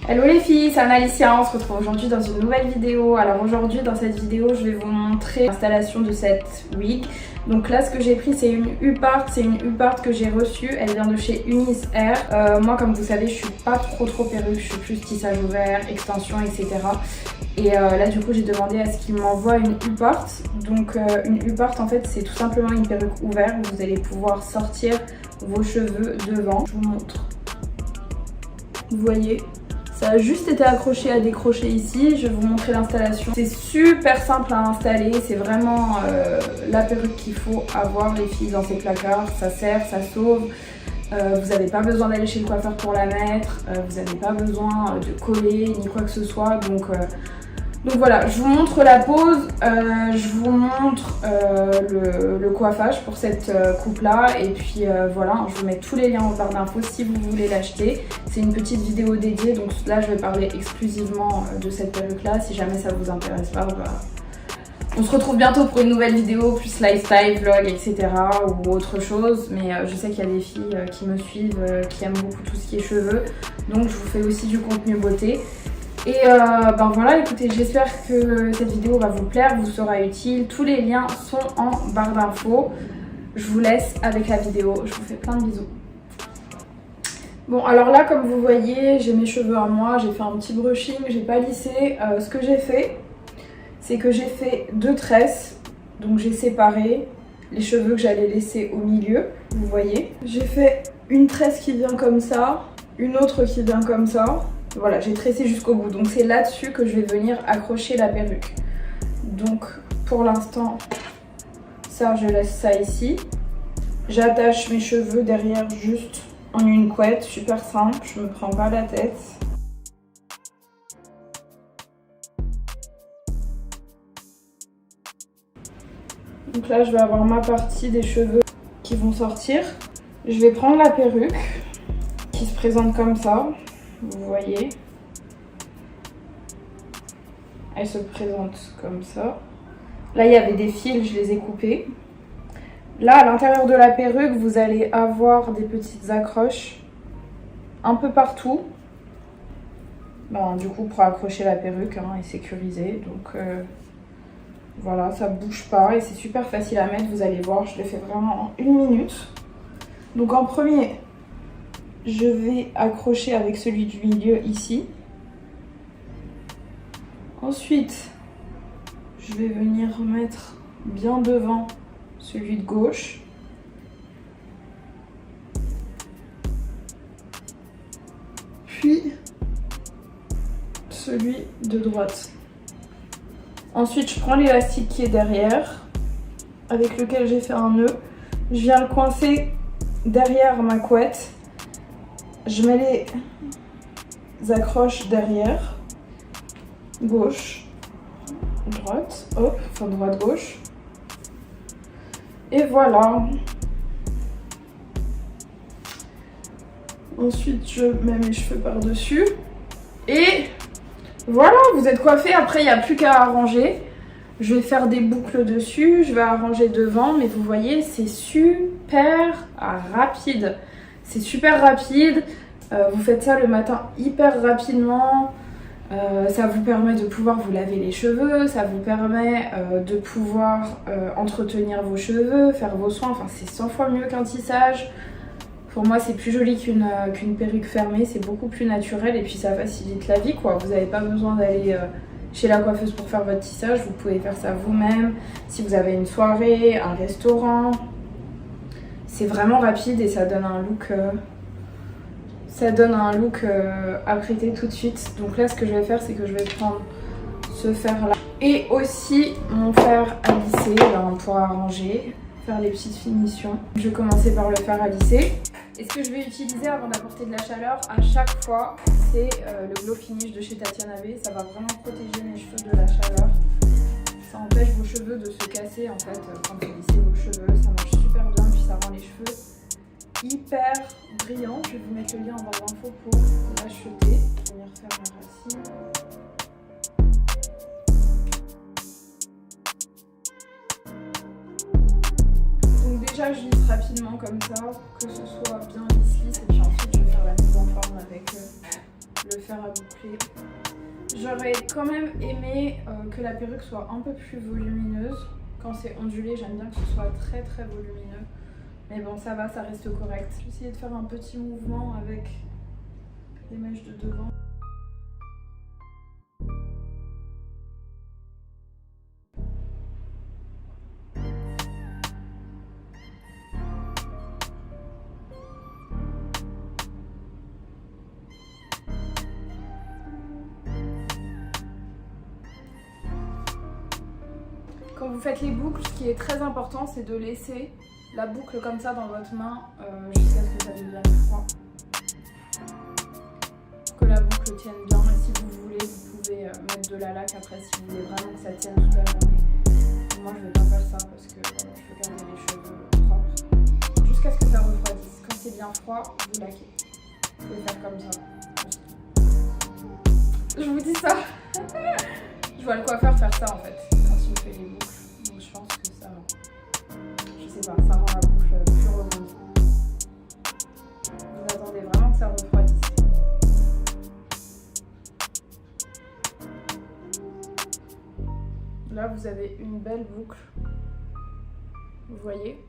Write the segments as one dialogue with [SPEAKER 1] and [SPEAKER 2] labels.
[SPEAKER 1] Hello les filles, c'est Alicia, on se retrouve aujourd'hui dans une nouvelle vidéo. Alors aujourd'hui dans cette vidéo je vais vous montrer l'installation de cette wig. Donc là ce que j'ai pris c'est une U-Part, que j'ai reçue, elle vient de chez Unis Hair. Moi comme vous savez je suis pas trop perruque, je suis plus tissage ouvert, extension etc. Et là du coup j'ai demandé à ce qu'il m'envoie une U-Part. Donc une U-Part en fait c'est tout simplement une perruque ouverte où vous allez pouvoir sortir vos cheveux devant. Je vous montre. Vous voyez, ça a juste été accroché à des crochets ici. Je vais vous montrer l'installation. C'est super simple à installer. C'est vraiment la perruque qu'il faut avoir les filles dans ces placards. Ça sert, ça sauve. Vous n'avez pas besoin d'aller chez le coiffeur pour la mettre. Vous n'avez pas besoin de coller ni quoi que ce soit. Donc voilà, je vous montre la pose, je vous montre le coiffage pour cette coupe là et puis voilà, je vous mets tous les liens en barre d'infos si vous voulez l'acheter. C'est une petite vidéo dédiée, donc là je vais parler exclusivement de cette perruque là. Si jamais ça vous intéresse pas, on se retrouve bientôt pour une nouvelle vidéo plus lifestyle, vlog, etc. ou autre chose. Mais je sais qu'il y a des filles qui me suivent, qui aiment beaucoup tout ce qui est cheveux, donc je vous fais aussi du contenu beauté. Et ben voilà, écoutez, j'espère que cette vidéo va vous plaire, vous sera utile. Tous les liens sont en barre d'infos. Je vous laisse avec la vidéo. Je vous fais plein de bisous. Bon, alors là, comme vous voyez, j'ai mes cheveux à moi. J'ai fait un petit brushing, j'ai pas lissé. Ce que j'ai fait, c'est que j'ai fait 2 tresses. Donc j'ai séparé les cheveux que j'allais laisser au milieu. Vous voyez. J'ai fait une tresse qui vient comme ça, une autre qui vient comme ça. Voilà, j'ai tressé jusqu'au bout. Donc c'est là-dessus que je vais venir accrocher la perruque. Donc pour l'instant, ça je laisse ça ici. J'attache mes cheveux derrière juste en une couette, super simple, je me prends pas la tête. Donc là je vais avoir ma partie des cheveux qui vont sortir. Je vais prendre la perruque qui se présente comme ça. Vous voyez, elle se présente comme ça. Là, il y avait des fils, je les ai coupés. Là, à l'intérieur de la perruque, vous allez avoir des petites accroches un peu partout. Ben, du coup, pour accrocher la perruque et sécuriser. Donc, voilà, ça bouge pas et c'est super facile à mettre. Vous allez voir, je le fais vraiment en 1 minute. Donc, en premier, je vais accrocher avec celui du milieu ici. Ensuite, je vais venir mettre bien devant celui de gauche. Puis, celui de droite. Ensuite, je prends l'élastique qui est derrière, avec lequel j'ai fait un nœud. Je viens le coincer derrière ma couette. Je mets les accroches derrière, gauche, droite, hop, enfin droite, gauche. Et voilà. Ensuite, je mets mes cheveux par-dessus. Et voilà, vous êtes coiffés. Après, il n'y a plus qu'à arranger. Je vais faire des boucles dessus, je vais arranger devant, mais vous voyez, c'est super rapide. C'est super rapide, vous faites ça le matin hyper rapidement, ça vous permet de pouvoir vous laver les cheveux, ça vous permet de pouvoir entretenir vos cheveux, faire vos soins, enfin c'est 100 fois mieux qu'un tissage. Pour moi c'est plus joli qu'une perruque fermée, c'est beaucoup plus naturel et puis ça facilite la vie quoi. Vous n'avez pas besoin d'aller chez la coiffeuse pour faire votre tissage, vous pouvez faire ça vous-même, si vous avez une soirée, un restaurant. C'est vraiment rapide et ça donne un look apprêté tout de suite. Donc là ce que je vais faire c'est que je vais prendre ce fer là et aussi mon fer à lisser pour arranger, faire les petites finitions. Je vais commencer par le fer à lisser. Et ce que je vais utiliser avant d'apporter de la chaleur à chaque fois, c'est le Glow Finish de chez Tatiana B. Ça va vraiment protéger mes cheveux de la chaleur. Ça empêche vos cheveux de se casser en fait quand vous lissez vos cheveux. Ça marche super bien, puis ça rend les cheveux hyper brillants. Je vais vous mettre le lien en barre d'infos pour l'acheter. Je vais venir faire ma racine. Donc déjà je lisse rapidement comme ça, que ce soit bien lisse et puis ensuite je vais faire la mise en forme avec le fer à boucler. J'aurais quand même aimé que la perruque soit un peu plus volumineuse. Quand c'est ondulé, j'aime bien que ce soit très très volumineux. Mais bon, ça va, ça reste correct. Je vais essayer de faire un petit mouvement avec les mèches de devant. Quand vous faites les boucles, ce qui est très important, c'est de laisser la boucle comme ça dans votre main jusqu'à ce que ça devienne froid. Pour que la boucle tienne bien. Et si vous voulez, vous pouvez mettre de la laque après si vous voulez vraiment que ça tienne toute la journée. Moi, je ne vais pas faire ça parce que voilà, je veux garder les cheveux propres. Jusqu'à ce que ça refroidisse. Quand c'est bien froid, vous laquez. Vous pouvez faire comme ça. Je vous dis ça. Je vois le coiffeur faire ça en fait, quand il me fait les boucles. Donc je pense que ça, je sais pas, ça rend la boucle plus rebondie. Vous attendez vraiment que ça refroidisse. Là vous avez une belle boucle. Vous voyez ?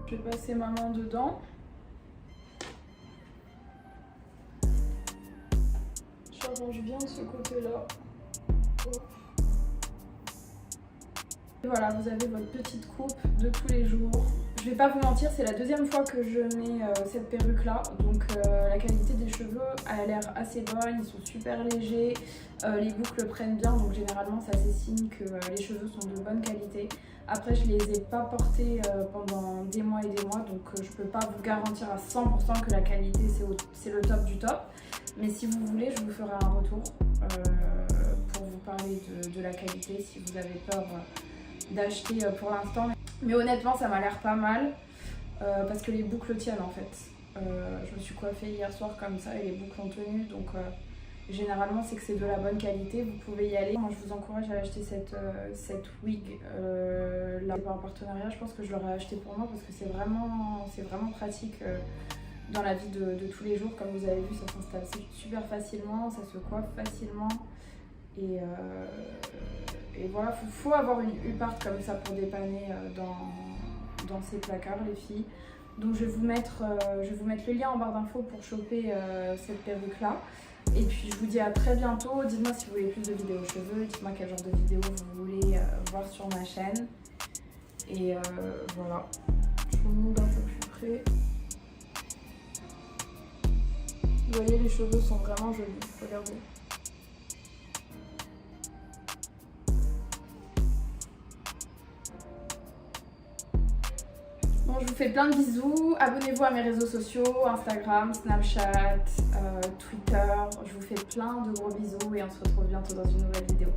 [SPEAKER 1] Je vais passer ma main dedans. J'arrange bien de ce côté-là. Voilà, vous avez votre petite coupe de tous les jours. Je vais pas vous mentir, c'est la deuxième fois que je mets cette perruque là, donc la qualité des cheveux a l'air assez bonne, ils sont super légers, les boucles prennent bien, donc généralement ça c'est signe que les cheveux sont de bonne qualité. Après je les ai pas portés pendant des mois et des mois, donc je peux pas vous garantir à 100% que la qualité c'est le top du top, mais si vous voulez je vous ferai un retour pour vous parler de la qualité si vous avez peur d'acheter pour l'instant. Mais honnêtement ça m'a l'air pas mal parce que les boucles tiennent en fait. Je me suis coiffée hier soir comme ça et les boucles ont tenu, donc généralement c'est que c'est de la bonne qualité, vous pouvez y aller. Moi je vous encourage à acheter cette wig là, c'est pas un partenariat, je pense que je l'aurais acheté pour moi parce que c'est vraiment pratique dans la vie de tous les jours. Comme vous avez vu, ça s'installe super facilement, ça se coiffe facilement et voilà, faut avoir une U-part comme ça pour dépanner dans ces placards les filles. Donc je vais vous mettre le lien en barre d'infos pour choper cette perruque là. Et puis je vous dis à très bientôt. Dites-moi si vous voulez plus de vidéos cheveux, dites-moi quel genre de vidéos vous voulez voir sur ma chaîne. Et voilà, je vous montre un peu plus près. Vous voyez, les cheveux sont vraiment jolis, regardez. Bon, je vous fais plein de bisous, abonnez-vous à mes réseaux sociaux, Instagram, Snapchat, Twitter. Je vous fais plein de gros bisous et on se retrouve bientôt dans une nouvelle vidéo.